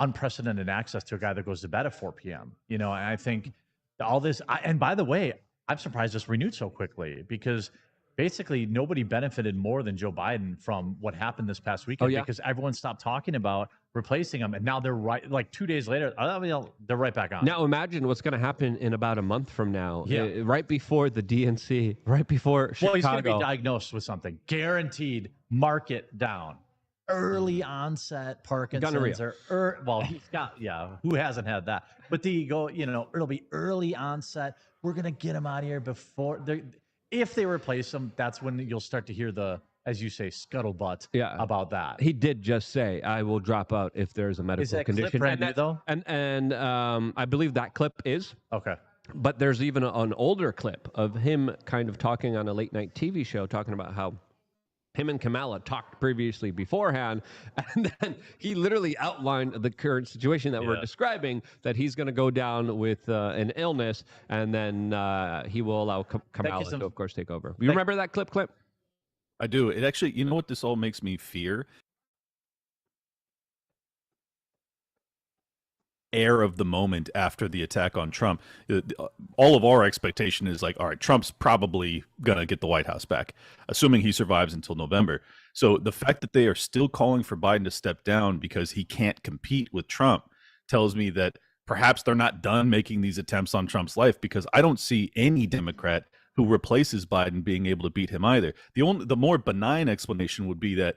unprecedented access to a guy that goes to bed at 4 p.m. And I think all this, and by the way, I'm surprised this renewed so quickly, because basically nobody benefited more than Joe Biden from what happened this past weekend, because everyone stopped talking about replacing him. And now they're like 2 days later, they're right back on. Now imagine what's going to happen in about a month from now, right before the DNC, right before Chicago. Well, he's going to be diagnosed with something. Guaranteed, mark it down. Early onset Parkinson's, well, he's got, who hasn't had that? But it'll be early onset. We're going to get him out of here before if they replace him. That's when you'll start to hear the, as you say, scuttlebutt about that. He did just say, I will drop out if there's a medical condition. Clip brand new, though? And I believe that clip is. Okay. But there's even an older clip of him kind of talking on a late night TV show, talking about how him and Kamala talked previously beforehand, and then he literally outlined the current situation that we're describing, that he's going to go down with an illness, and then he will allow Kamala to, of course, take over. You remember that clip? I do. It actually, you know what this all makes me fear? Air of the moment after the attack on Trump. All of our expectation is like, all right, Trump's probably gonna get the White House back, assuming he survives until November. So the fact that they are still calling for Biden to step down because he can't compete with Trump tells me that perhaps they're not done making these attempts on Trump's life, because I don't see any Democrat who replaces Biden being able to beat him either. The more benign explanation would be that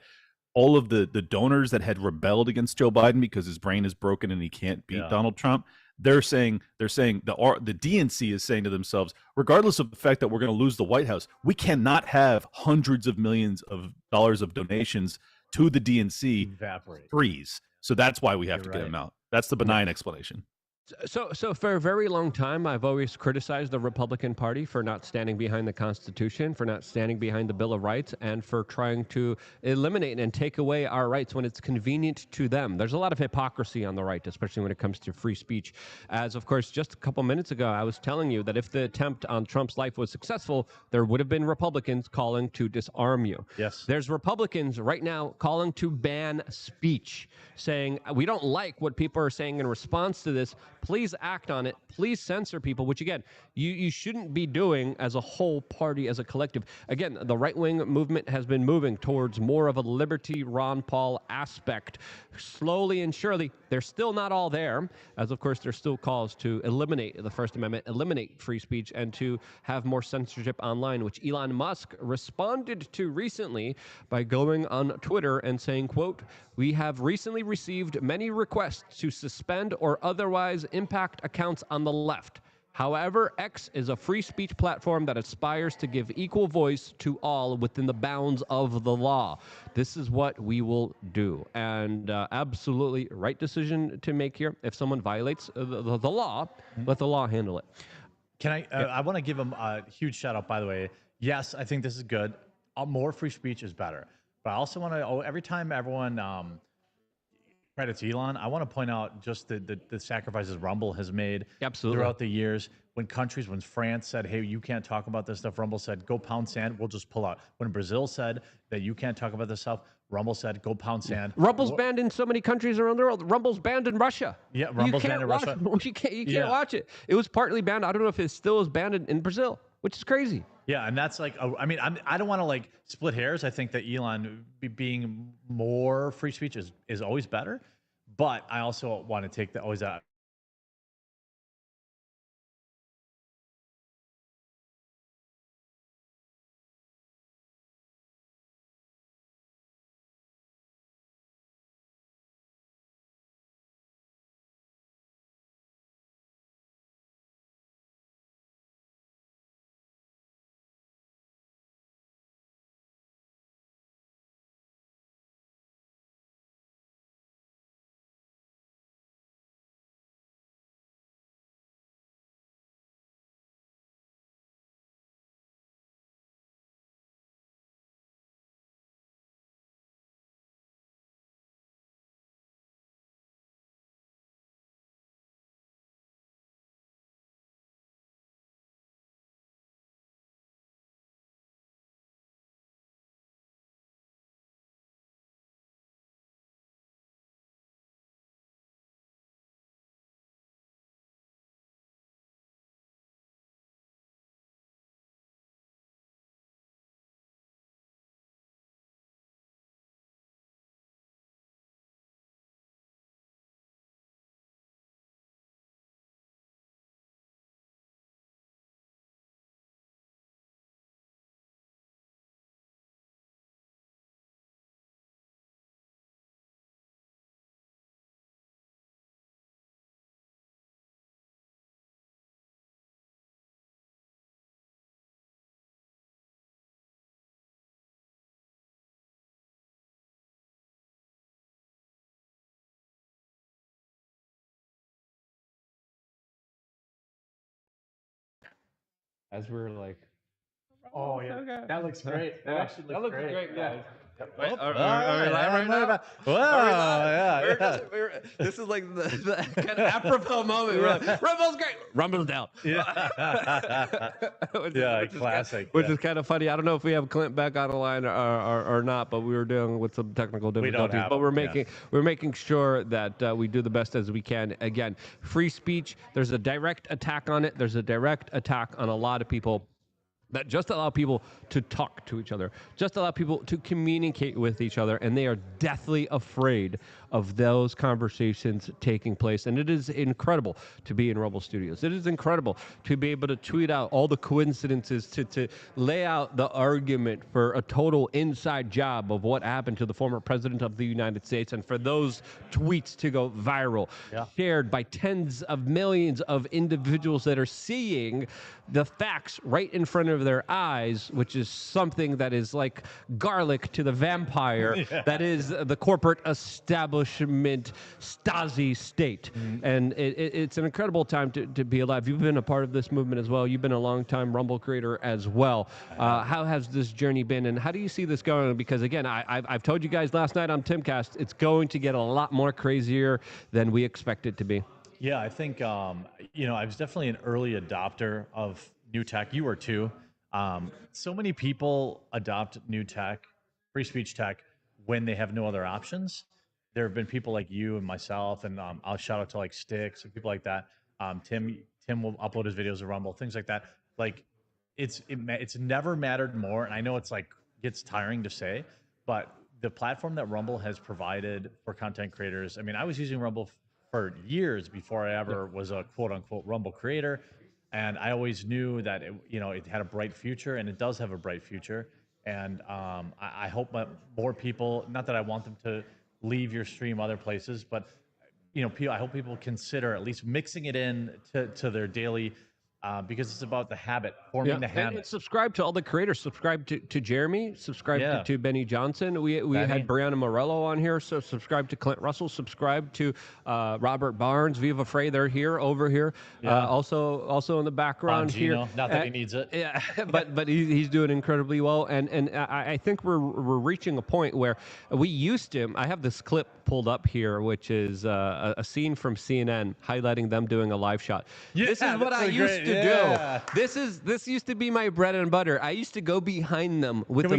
all of the donors that had rebelled against Joe Biden because his brain is broken and he can't beat Donald Trump, they're saying the DNC is saying to themselves, regardless of the fact that we're going to lose the White House, we cannot have hundreds of millions of dollars of donations to the DNC freeze. So that's why we have to get him out. That's the benign explanation. So for a very long time, I've always criticized the Republican Party for not standing behind the Constitution, for not standing behind the Bill of Rights, and for trying to eliminate and take away our rights when it's convenient to them. There's a lot of hypocrisy on the right, especially when it comes to free speech. As, of course, just a couple minutes ago, I was telling you that if the attempt on Trump's life was successful, there would have been Republicans calling to disarm you. Yes. There's Republicans right now calling to ban speech, saying, we don't like what people are saying in response to this. Please act on it. Please censor people, which, again, you shouldn't be doing as a whole party, as a collective. Again, the right-wing movement has been moving towards more of a liberty Ron Paul aspect. Slowly and surely, they're still not all there, as, of course, there's still calls to eliminate the First Amendment, eliminate free speech, and to have more censorship online, which Elon Musk responded to recently by going on Twitter and saying, quote, "We have recently received many requests to suspend or otherwise impact accounts on the left. However, X is a free speech platform that aspires to give equal voice to all within the bounds of the law. This is what we will do." And absolutely right decision to make here. If someone violates the law, let the law handle it. Can I? I want to give him a huge shout out, by the way. Yes, I think this is good. More free speech is better. But I also want to, every time everyone credits Elon, I want to point out just the sacrifices Rumble has made throughout the years. When France said, hey, you can't talk about this stuff, Rumble said, go pound sand, we'll just pull out. When Brazil said that you can't talk about this stuff, Rumble said, go pound sand. Rumble's banned in so many countries around the world. Rumble's banned in Russia. Yeah, Rumble's banned in Russia. You can't watch it. It was partly banned. I don't know if it still is banned in Brazil, which is crazy. Yeah, and that's like, I mean, I don't want to like split hairs. I think that Elon being more free speech is always better. But I also want to take that always out. As we're like, oh yeah, okay. That looks great. That actually looks great. Yeah. Wait, are we live right now? Wow, this is like the kind of apropos moment. We're like, Rumble's great. Rumble's down. Yeah, classic. Which is kind of funny. I don't know if we have Clint back on the line or not, but we were dealing with some technical difficulties. But we're making sure that we do the best as we can. Again, free speech. There's a direct attack on it. There's a direct attack on a lot of people that just allow people to talk to each other, just allow people to communicate with each other, and they are deathly afraid of those conversations taking place. And it is incredible to be in Rumble Studios. It is incredible to be able to tweet out all the coincidences, to lay out the argument for a total inside job of what happened to the former president of the United States, and for those tweets to go viral, shared by tens of millions of individuals that are seeing the facts right in front of of their eyes, which is something that is like garlic to the vampire that is the corporate establishment Stasi state. And it's an incredible time to be alive. You've been a part of this movement as well. You've been a long-time Rumble creator as well. How has this journey been, and how do you see this going? Because again, I've told you guys last night on Timcast, it's going to get a lot more crazier than we expect it to be. Yeah, I think, you know, I was definitely an early adopter of new tech. You were too. So many people adopt new tech, free speech tech, when they have no other options. There have been people like you and myself, and I'll shout out to like Sticks and people like that. Tim will upload his videos to Rumble, things like that. Like, it's never mattered more, and I know it's like gets tiring to say, but the platform that Rumble has provided for content creators. I mean, I was using Rumble for years before I ever was a quote unquote Rumble creator. And I always knew that it had a bright future, and it does have a bright future. And I hope that more people, not that I want them to leave your stream other places, but I hope people consider at least mixing it in to their daily, because it's about the habit, forming the habit. And subscribe to all the creators. Subscribe to Jeremy. Subscribe to Benny Johnson. We had Brianna Morello on here, so subscribe to Clint Russell. Subscribe to Robert Barnes, Viva Frey. They're here, over here. Also in the background here. Not that he needs it. Yeah, but he's doing incredibly well. And I think we're reaching a point where we used to. I have this clip pulled up here, which is a scene from CNN highlighting them doing a live shot. This is what I used to do. This used to be my bread and butter. I used to go behind them with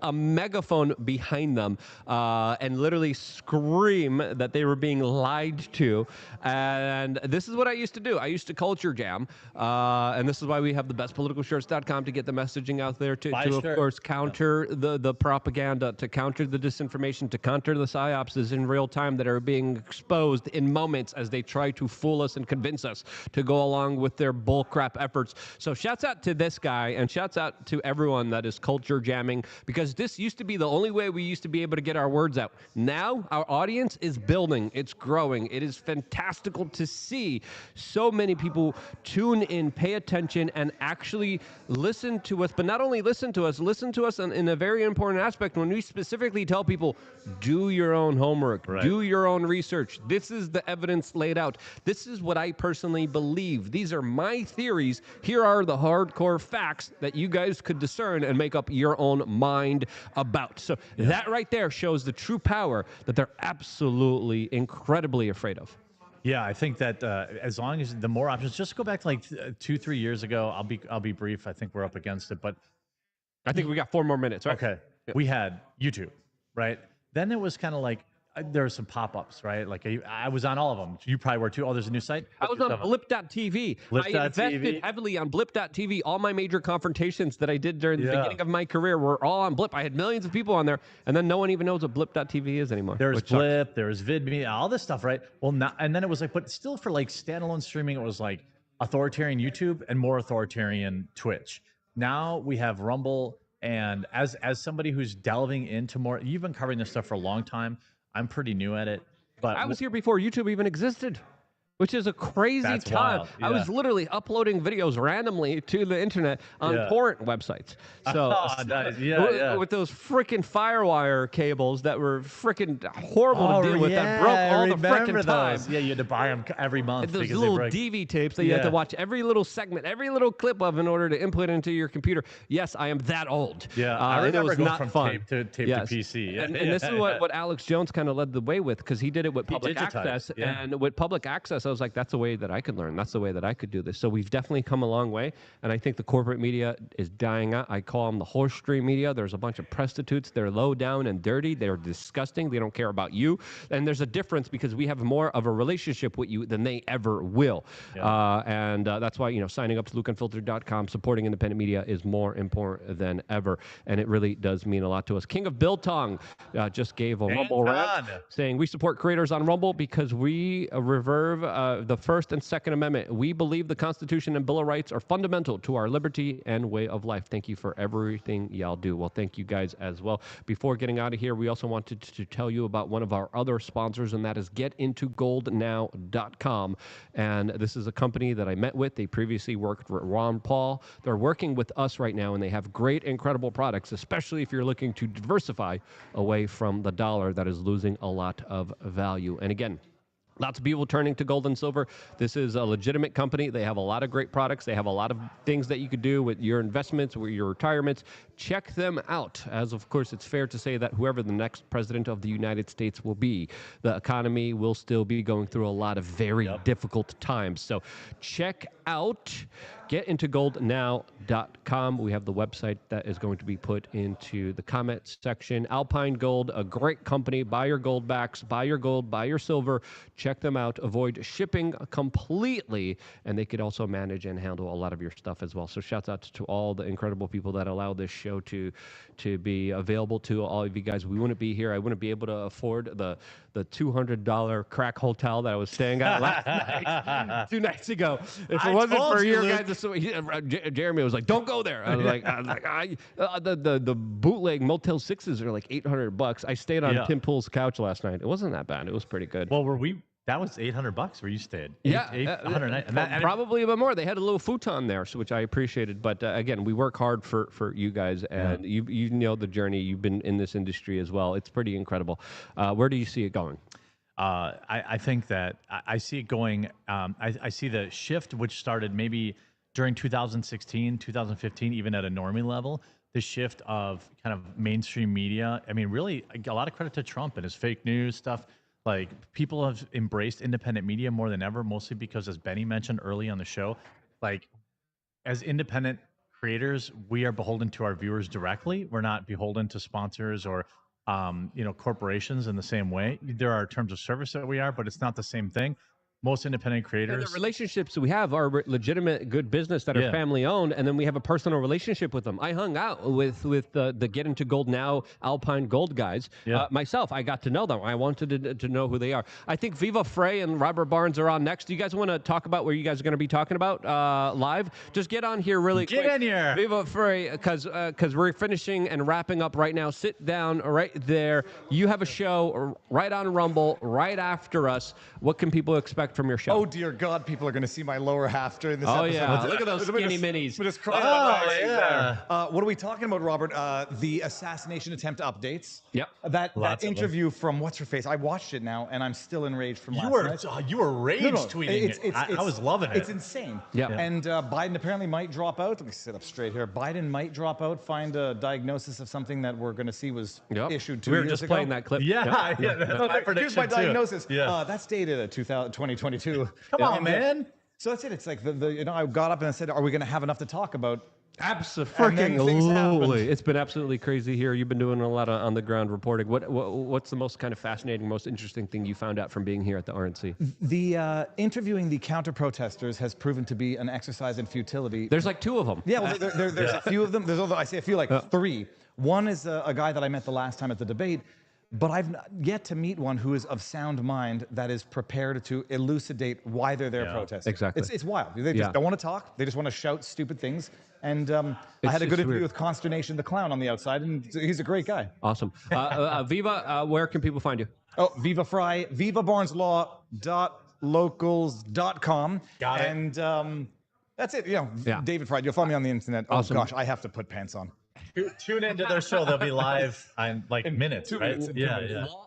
a megaphone behind them, and literally scream that they were being lied to. And this is what I used to do. I used to culture jam, and this is why we have the bestpoliticalshirts.com to get the messaging out there to of course counter the propaganda, to counter the disinformation, to counter the psyops in real time that are being exposed in moments as they try to fool us and convince us to go along with their bullcrap efforts. So shouts out to this guy, and shouts out to everyone that is culture jamming, because this used to be the only way we used to be able to get our words out. Now our audience is building, it's growing. It is fantastical to see so many people tune in, pay attention, and actually listen to us. But not only listen to us in a very important aspect when we specifically tell people, do your own homework, do your own research. This is the evidence laid out. This is what I personally believe. These are my theories. Here are the hardcore facts that you guys could discern and make up your own mind about. So that right there shows the true power that they're absolutely incredibly afraid of. Yeah, I think that as long as the more options, just go back to like 2-3 years ago. I'll be brief. I think we're up against it, but I think we got 4 more minutes, right? Okay. Yeah. We had YouTube, right? Then it was kind of like there were some pop-ups, right? Like I was on all of them. You probably were too. Oh, there's a new site? I was on blip.tv. I invested heavily on blip.tv. All my major confrontations that I did during the beginning of my career were all on Blip. I had millions of people on there, and then no one even knows what blip.tv is anymore. There's Blip, there's VidMe, all this stuff, right? Well, now, and then it was like, but still for like standalone streaming, it was like authoritarian YouTube and more authoritarian Twitch. Now we have Rumble, and as somebody who's delving into more, you've been covering this stuff for a long time. I'm pretty new at it, but I was here before YouTube even existed, which is a crazy time. Wild. Yeah. I was literally uploading videos randomly to the internet on torrent websites. So with those freaking Firewire cables that were freaking horrible to deal with, that broke all the freaking time. Yeah, you had to buy them every month. Those little DV tapes that you had to watch every little segment, every little clip of in order to input into your computer. Yes, I am that old. Yeah, I remember it was going not from fun. tape to PC. And this is what Alex Jones kind of led the way with, because he did it with public access. And with public access, I was like, that's a way that I could learn. That's the way that I could do this. So we've definitely come a long way. And I think the corporate media is dying out. I call them the horse stream media. There's a bunch of prostitutes. They're low down and dirty. They're disgusting. They don't care about you. And there's a difference because we have more of a relationship with you than they ever will. And that's why, signing up to lukeunfiltered.com, supporting independent media is more important than ever. And it really does mean a lot to us. King of Biltong just gave a Rumble rant saying we support creators on Rumble because we reserve the First and Second Amendment. We believe the Constitution and Bill of Rights are fundamental to our liberty and way of life. Thank you for everything y'all do. Well, thank you guys as well. Before getting out of here, we also wanted to tell you about one of our other sponsors, and that is getintogoldnow.com. And this is a company that I met with. They previously worked with Ron Paul. They're working with us right now, and they have great, incredible products, especially if you're looking to diversify away from the dollar that is losing a lot of value. And again, lots of people turning to gold and silver. This is a legitimate company. They have a lot of great products. They have a lot of things that you could do with your investments, with your retirements. Check them out. As of course, it's fair to say that whoever the next president of the United States will be, the economy will still be going through a lot of very difficult times. So check out getintogoldnow.com. We have the website that is going to be put into the comments section. Alpine Gold, a great company. Buy your gold backs, buy your gold, buy your silver. Check them out. Avoid shipping completely, and they could also manage and handle a lot of your stuff as well. So shouts out to all the incredible people that allow this show to be available to all of you guys. We wouldn't be here. I wouldn't be able to afford the $200 crack hotel that I was staying at last night, 2 nights ago. If it wasn't for you guys, Jeremy was like, "Don't go there." I was like, the bootleg Motel 6s are like $800. I stayed on Tim Pool's couch last night. It wasn't that bad. It was pretty good. Well, that was $800 where you stayed. Probably a bit more. They had a little futon there, which I appreciated. But again, we work hard for you guys, and you know the journey. You've been in this industry as well. It's pretty incredible. Where do you see it going? I think that I see it going. I see the shift, which started maybe during 2016, 2015, even at a normie level. The shift of kind of mainstream media. I mean, really, a lot of credit to Trump and his fake news stuff. Like, people have embraced independent media more than ever, mostly because, as Benny mentioned early on the show, like, as independent creators, we are beholden to our viewers directly. We're not beholden to sponsors or, corporations in the same way. There are terms of service that we are, but it's not the same thing. Most independent creators. And the relationships we have are legitimate, good business that are family owned, and then we have a personal relationship with them. I hung out with the Get Into Gold Now Alpine Gold guys myself. I got to know them. I wanted to know who they are. I think Viva Frey and Robert Barnes are on next. Do you guys want to talk about what you guys are going to be talking about live? Just get on here really quick. Get in here. Viva Frey, because we're finishing and wrapping up right now. Sit down right there. You have a show right on Rumble right after us. What can people expect from your show? Oh dear God, people are going to see my lower half during this episode. Yeah, look at those skinny minis. What are we talking about, Robert? The assassination attempt updates. Yep. That interview from what's her face. I watched it now, and I'm still enraged from last night. You were rage tweeting it. I was loving it. It's insane. Yeah. And Biden apparently might drop out. Let me sit up straight here. Biden might drop out, find a diagnosis of something that we're going to see was issued 2 years ago. We were just playing that clip. That's my prediction. Here's my diagnosis. Too. That's dated at 2022. Come on, man. So that's it. It's like I got up and I said, "Are we going to have enough to talk about?" Absolutely. It's been absolutely crazy here. You've been doing a lot of on the ground reporting. What's the most kind of fascinating, most interesting thing you found out from being here at the RNC? The interviewing the counter protesters has proven to be an exercise in futility. There's like 2 of them. Yeah, well, there's a few of them. I say a few, like 3. One is a guy that I met the last time at the debate. But I've yet to meet one who is of sound mind that is prepared to elucidate why they're there protesting. Exactly. It's wild. They just don't want to talk. They just want to shout stupid things. And I had a good interview with Consternation the Clown on the outside, and he's a great guy. Awesome. Viva, where can people find you? Oh, Viva Fry, vivabarneslaw.locals.com. Got it. And that's it. David Fry. You'll find me on the internet. Awesome. Oh, gosh, I have to put pants on. Tune into their show. They'll be live in minutes, right?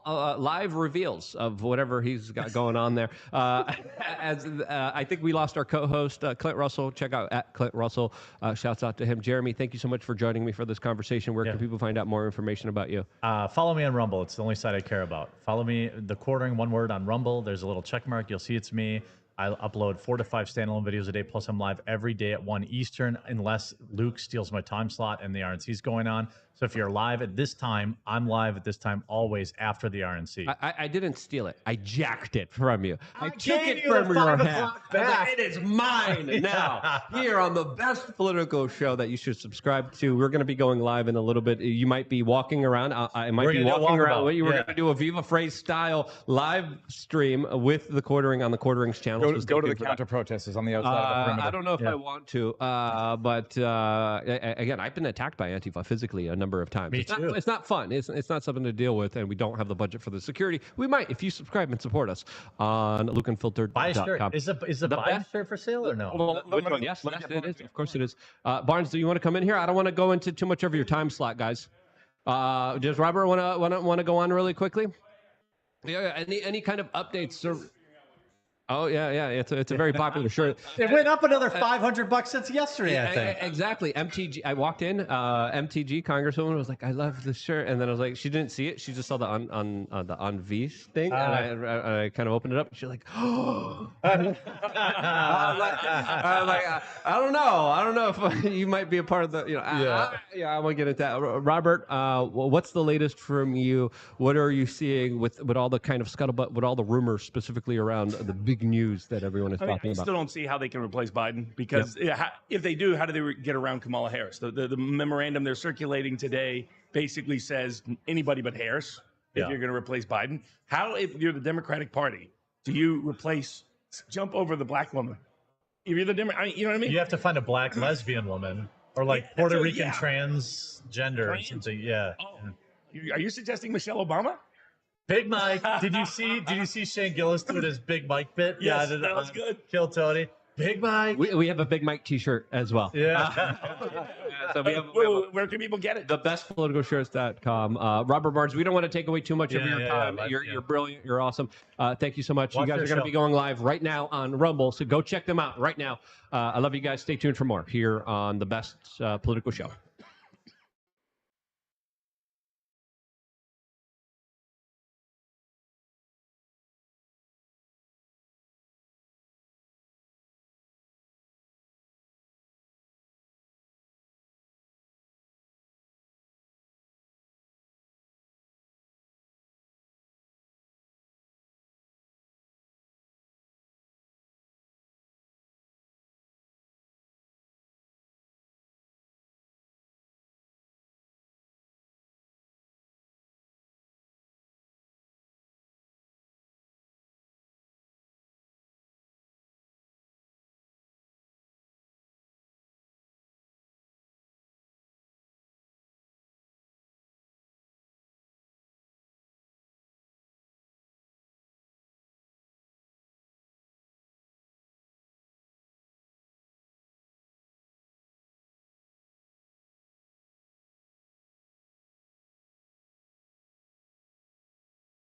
Live reveals of whatever he's got going on there. I think we lost our co-host, Clint Russell. Check out @Clint Russell. Shouts out to him. Jeremy, thank you so much for joining me for this conversation. Where can people find out more information about you? Follow me on Rumble. It's the only site I care about. Follow me, The Quartering, one word, on Rumble. There's a little check mark. You'll see it's me. I upload 4 to 5 standalone videos a day, plus I'm live every day at 1 Eastern, unless Luke steals my time slot and the RNC is going on. So if you're live at this time, I'm live at this time, always after the RNC. I didn't steal it. I jacked it from you. I took gave it you from the your 5 hand. o'clock back. It is mine now. Here on the best political show that you should subscribe to. We're going to be going live in a little bit. You might be walking around. I might be walking around. We're going to do a Viva Frey style live stream with the Quartering on the Quartering's channel. Go, So stay go to the tuned for that. counter protesters on the outside of the perimeter. I don't know if I want to, but again, I've been attacked by Antifa physically a number of times. Me too. It's not fun. It's not something to deal with, and we don't have the budget for the security. We might if you subscribe and support us on lukeunfiltered.com. Buy a shirt. Is the Biden shirt for sale or no? Which one? Yes, it is. Of course it is. Barnes, do you want to come in here? I don't want to go into too much of your time slot, guys. Does Robert want to go on really quickly? Yeah. Any kind of updates? Oh yeah. It's a very popular shirt. It went up another $500 since yesterday, I think. Exactly. MTG. I walked in. MTG Congresswoman was like, "I love this shirt," and then I was like, she didn't see it. She just saw the on V thing, and I kind of opened it up. And she's like, "Oh." I don't know if you might be a part of the. I want to get into that. Robert, what's the latest from you? What are you seeing with all the kind of scuttlebutt, with all the rumors specifically around the big news that everyone is talking about? I still don't see how they can replace Biden because if they do, how do they get around Kamala Harris? The memorandum they're circulating today basically says anybody but Harris if you're going to replace Biden. How, if you're the Democratic Party, do you jump over the black woman? If you're the Democrat, you know what I mean? You have to find a black lesbian woman or like Puerto Rican transgender or something. Yeah. Are you suggesting Michelle Obama? Big Mike. Did you see Shane Gillis doing his Big Mike bit? Yes, that was good. Kill Tony. Big Mike. We have a Big Mike T-shirt as well. Yeah. So where can people get it? Thebestpoliticalshirts.com. Robert Barnes, we don't want to take away too much of your time. You're brilliant. You're awesome. Thank you so much. You guys are going to be going live right now on Rumble, so go check them out right now. I love you guys. Stay tuned for more here on the Best Political Show.